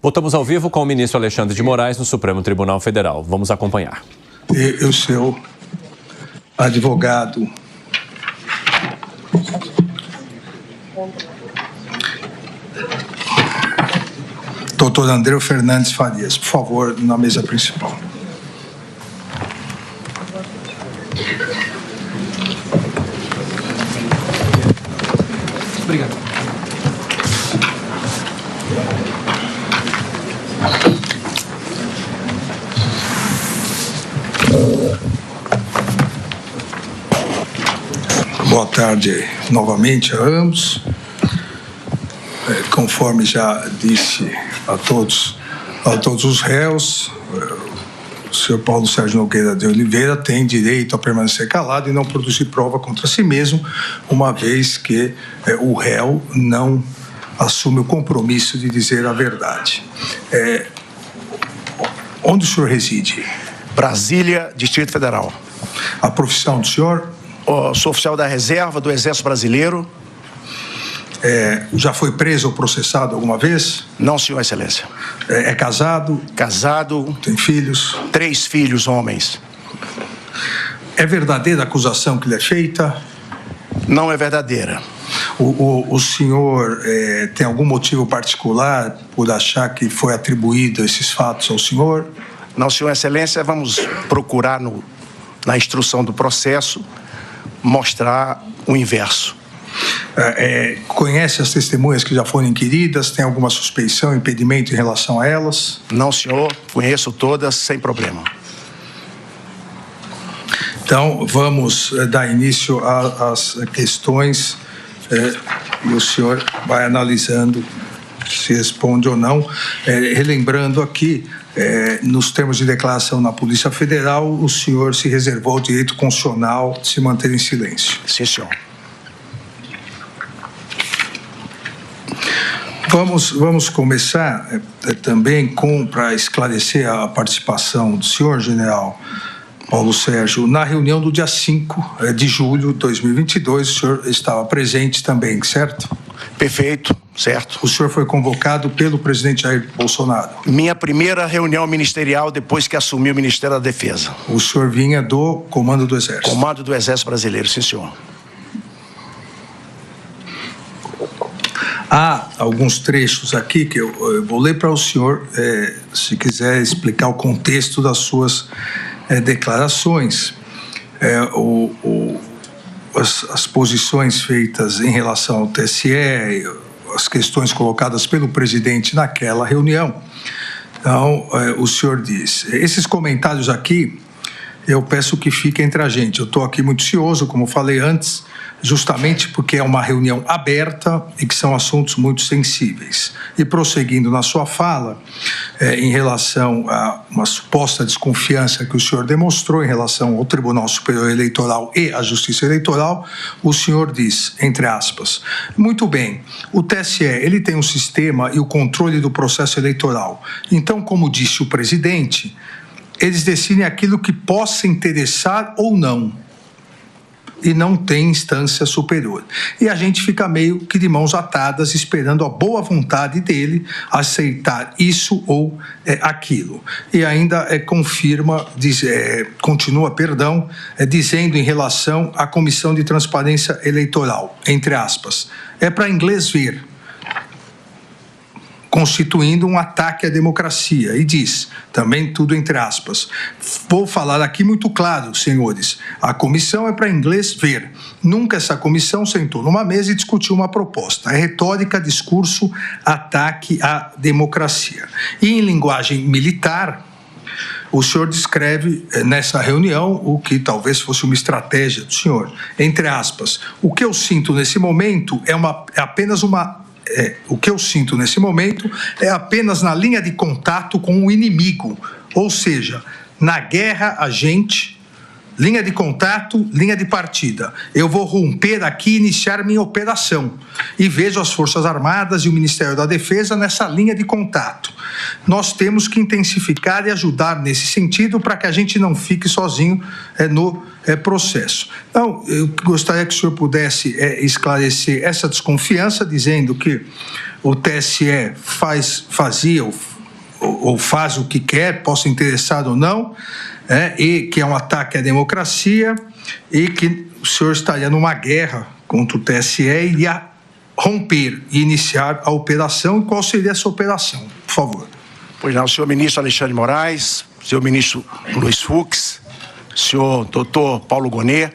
Voltamos ao vivo com o ministro Alexandre de Moraes no Supremo Tribunal Federal. Vamos acompanhar. E o seu advogado, doutor Andreu Fernandes Farias, por favor, na mesa principal. Obrigado. Boa tarde novamente a ambos. Conforme já disse a todos os réus, o senhor Paulo Sérgio Nogueira de Oliveira tem direito a permanecer calado e não produzir prova contra si mesmo, uma vez que o réu não assume o compromisso de dizer a verdade. Onde o senhor reside? Brasília, Distrito Federal. A profissão do senhor? Sou oficial da reserva do Exército Brasileiro. Já foi preso ou processado alguma vez? Não, senhor excelência. É casado? Casado. Tem filhos? 3 filhos, homens. É verdadeira a acusação que lhe é feita? Não é verdadeira. O senhor tem algum motivo particular por achar que foi atribuído esses fatos ao senhor? Não, senhor excelência, vamos procurar na instrução do processo mostrar o inverso. Conhece as testemunhas que já foram inquiridas? Tem alguma suspeição, impedimento em relação a elas? Não, senhor. Conheço todas sem problema. Então, vamos dar início às questões e o senhor vai analisando se responde ou não. Relembrando aqui, nos termos de declaração na Polícia Federal, o senhor se reservou o direito constitucional de se manter em silêncio. Sim, senhor. Vamos começar também para esclarecer a participação do senhor general Paulo Sérgio na reunião do dia 5 de julho de 2022. O senhor estava presente também, certo? Perfeito, certo. O senhor foi convocado pelo presidente Jair Bolsonaro. Minha primeira reunião ministerial depois que assumi o Ministério da Defesa. O senhor vinha do Comando do Exército? Comando do Exército Brasileiro, sim, senhor. Há alguns trechos aqui que eu vou ler para o senhor, se quiser explicar o contexto das suas declarações. As posições feitas em relação ao TSE, as questões colocadas pelo presidente naquela reunião. Então, o senhor diz, esses comentários aqui, eu peço que fiquem entre a gente. Eu estou aqui muito cioso, como falei antes, justamente porque é uma reunião aberta e que são assuntos muito sensíveis. E prosseguindo na sua fala, em relação a uma suposta desconfiança que o senhor demonstrou em relação ao Tribunal Superior Eleitoral e à Justiça Eleitoral, o senhor diz, entre aspas, muito bem, o TSE ele tem um sistema e o controle do processo eleitoral. Então, como disse o presidente, eles decidem aquilo que possa interessar ou não. E não tem instância superior. E a gente fica meio que de mãos atadas, esperando a boa vontade dele aceitar isso ou aquilo. E ainda continua, dizendo em relação à Comissão de Transparência Eleitoral, entre aspas, é para inglês ver, constituindo um ataque à democracia. E diz, também tudo entre aspas, vou falar aqui muito claro, senhores, a comissão é para inglês ver. Nunca essa comissão sentou numa mesa e discutiu uma proposta. É retórica, discurso, ataque à democracia. E em linguagem militar, o senhor descreve nessa reunião o que talvez fosse uma estratégia do senhor. Entre aspas, o que eu sinto nesse momento o que eu sinto nesse momento é apenas na linha de contato com o inimigo, ou seja, na guerra a gente linha de contato, linha de partida. Eu vou romper aqui e iniciar minha operação. E vejo as Forças Armadas e o Ministério da Defesa nessa linha de contato. Nós temos que intensificar e ajudar nesse sentido para que a gente não fique sozinho no processo. Então, eu gostaria que o senhor pudesse esclarecer essa desconfiança, dizendo que o TSE fazia ou faz o que quer, possa interessar ou não, e que é um ataque à democracia, e que o senhor estaria numa guerra contra o TSE e iria romper e iniciar a operação. E qual seria essa operação? Por favor. Pois não, senhor ministro Alexandre de Moraes, senhor ministro Luiz Fux, senhor doutor Paulo Gonet.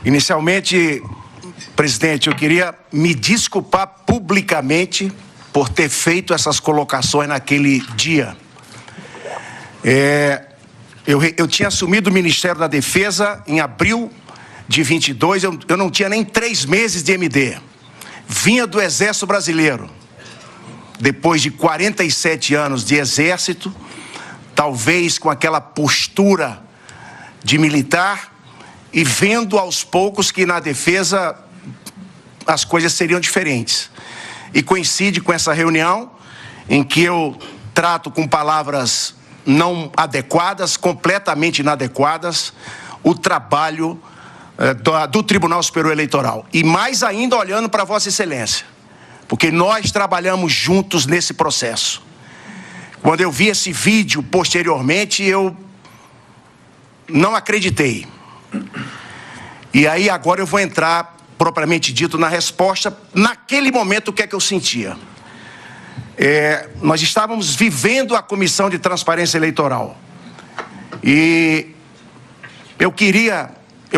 Inicialmente, presidente, eu queria me desculpar publicamente por ter feito essas colocações naquele dia. Eu tinha assumido o Ministério da Defesa em abril de 22, eu não tinha nem 3 meses de MD. Vinha do Exército Brasileiro. Depois de 47 anos de Exército, talvez com aquela postura de militar, e vendo aos poucos que na defesa as coisas seriam diferentes. E coincide com essa reunião em que eu trato com palavras não adequadas, completamente inadequadas, o trabalho do Tribunal Superior Eleitoral. E mais ainda olhando para Vossa Excelência, porque nós trabalhamos juntos nesse processo. Quando eu vi esse vídeo posteriormente, eu não acreditei. E aí agora eu vou entrar, propriamente dito, na resposta. Naquele momento, o que é que eu sentia? Nós estávamos vivendo a Comissão de Transparência Eleitoral. E eu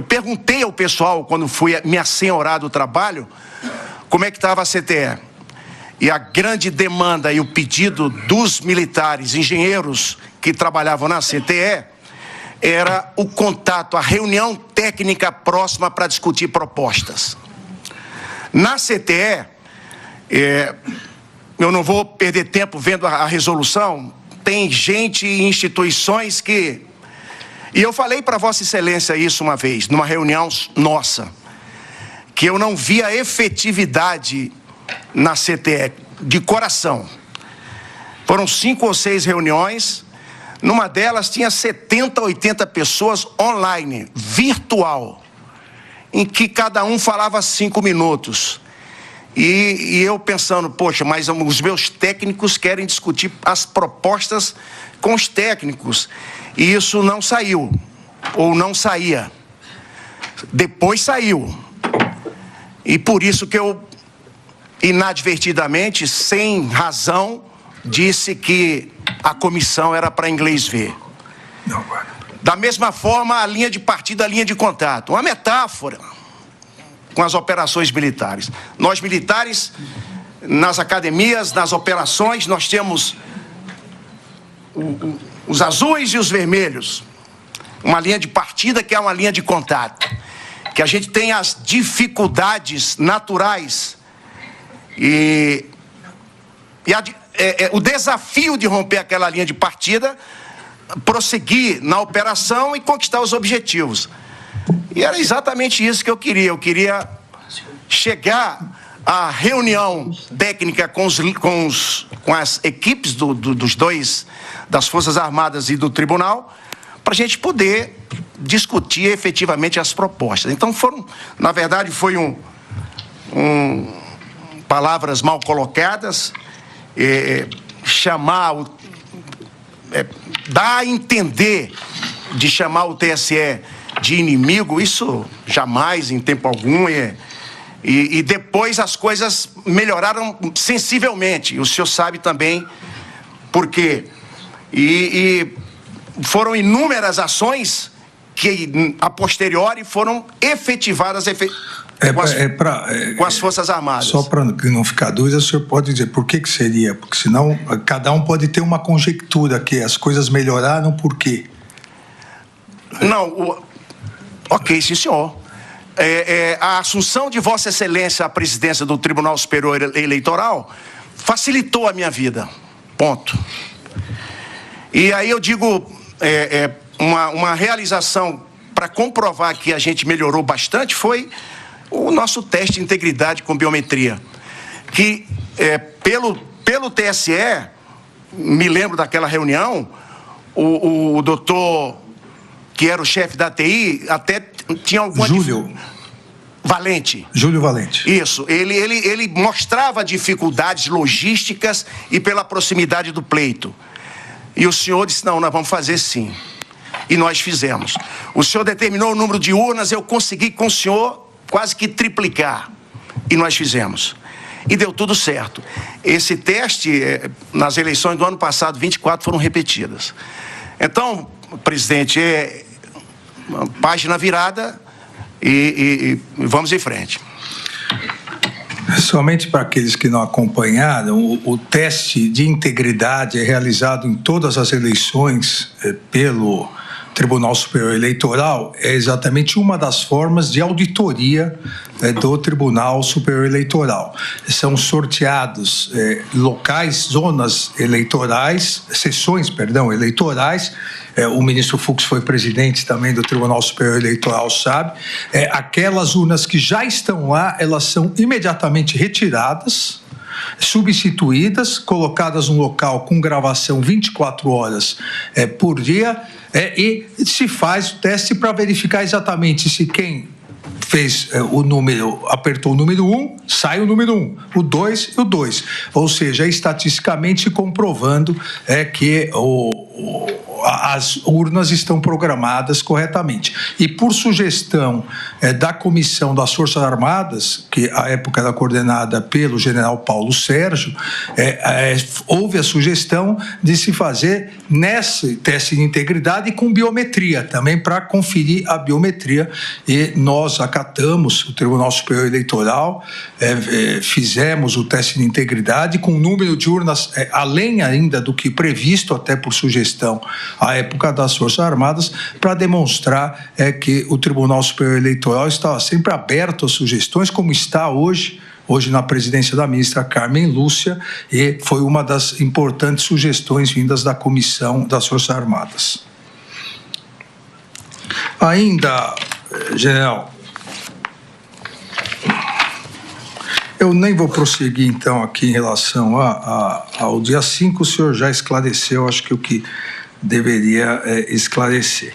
perguntei ao pessoal, quando fui me assenhorar do trabalho, como é que estava a CTE. E a grande demanda e o pedido dos militares, engenheiros que trabalhavam na CTE, era o contato, a reunião técnica próxima para discutir propostas. Na CTE, eu não vou perder tempo vendo a resolução, tem gente e instituições que... E eu falei para Vossa Excelência isso uma vez, numa reunião nossa, que eu não via efetividade na CTE, de coração. Foram 5 ou 6 reuniões, numa delas tinha 70, 80 pessoas online, virtual, em que cada um falava 5 minutos. E eu pensando, poxa, mas os meus técnicos querem discutir as propostas com os técnicos. E isso não saiu, ou não saía. Depois saiu. E por isso que eu, inadvertidamente, sem razão, disse que a comissão era para inglês ver. Da mesma forma, a linha de partida, a linha de contato. Uma metáfora com as operações militares. Nós militares, nas academias, nas operações, nós temos os azuis e os vermelhos. Uma linha de partida que é uma linha de contato. Que a gente tem as dificuldades naturais e o desafio de romper aquela linha de partida, prosseguir na operação e conquistar os objetivos. E era exatamente isso que eu queria. Eu queria chegar à reunião técnica com as equipes das Forças Armadas e do Tribunal, para a gente poder discutir efetivamente as propostas. Então na verdade, foi palavras mal colocadas, dar a entender de chamar o TSE de inimigo, isso jamais, em tempo algum, e depois as coisas melhoraram sensivelmente, o senhor sabe também por quê. E foram inúmeras ações que, a posteriori, foram efetivadas com as Forças Armadas. Só para não ficar dúvida, o senhor pode dizer por que seria? Porque senão cada um pode ter uma conjectura que as coisas melhoraram, por quê? Não, ok, sim, senhor. A assunção de Vossa Excelência à presidência do Tribunal Superior Eleitoral facilitou a minha vida, ponto. E aí eu digo, uma realização para comprovar que a gente melhorou bastante, foi o nosso teste de integridade com biometria, que pelo TSE, me lembro daquela reunião, o doutor, que era o chefe da TI, até tinha alguma... Júlio Valente. Isso. Ele mostrava dificuldades logísticas e pela proximidade do pleito. E o senhor disse, não, nós vamos fazer sim. E nós fizemos. O senhor determinou o número de urnas, eu consegui com o senhor quase que triplicar. E nós fizemos. E deu tudo certo. Esse teste, nas eleições do ano passado, 24 foram repetidas. Então, presidente, página virada e vamos em frente. Somente para aqueles que não acompanharam, o teste de integridade é realizado em todas as eleições pelo Tribunal Superior Eleitoral, é exatamente uma das formas de auditoria do Tribunal Superior Eleitoral. São sorteados locais, zonas eleitorais, sessões, eleitorais. O ministro Fux foi presidente também do Tribunal Superior Eleitoral, sabe? Aquelas urnas que já estão lá, elas são imediatamente retiradas, substituídas, colocadas num local com gravação 24 horas por dia, e se faz o teste para verificar exatamente se quem fez o número, apertou o número 1, sai o número 1, o 2 e o 2. Ou seja, estatisticamente comprovando que as urnas estão programadas corretamente. E por sugestão da Comissão das Forças Armadas, que à época era coordenada pelo general Paulo Sérgio, houve a sugestão de se fazer nesse teste de integridade com biometria, também para conferir a biometria, e nós acatamos, o Tribunal Superior Eleitoral, fizemos o teste de integridade com número de urnas além ainda do que previsto, até por sugestão à época das Forças Armadas, para demonstrar que o Tribunal Superior Eleitoral estava sempre aberto às sugestões, como está hoje na presidência da ministra Carmen Lúcia, e foi uma das importantes sugestões vindas da Comissão das Forças Armadas. Ainda, general, eu nem vou prosseguir, então, aqui em relação ao dia 5, o senhor já esclareceu, acho que o que deveria esclarecer.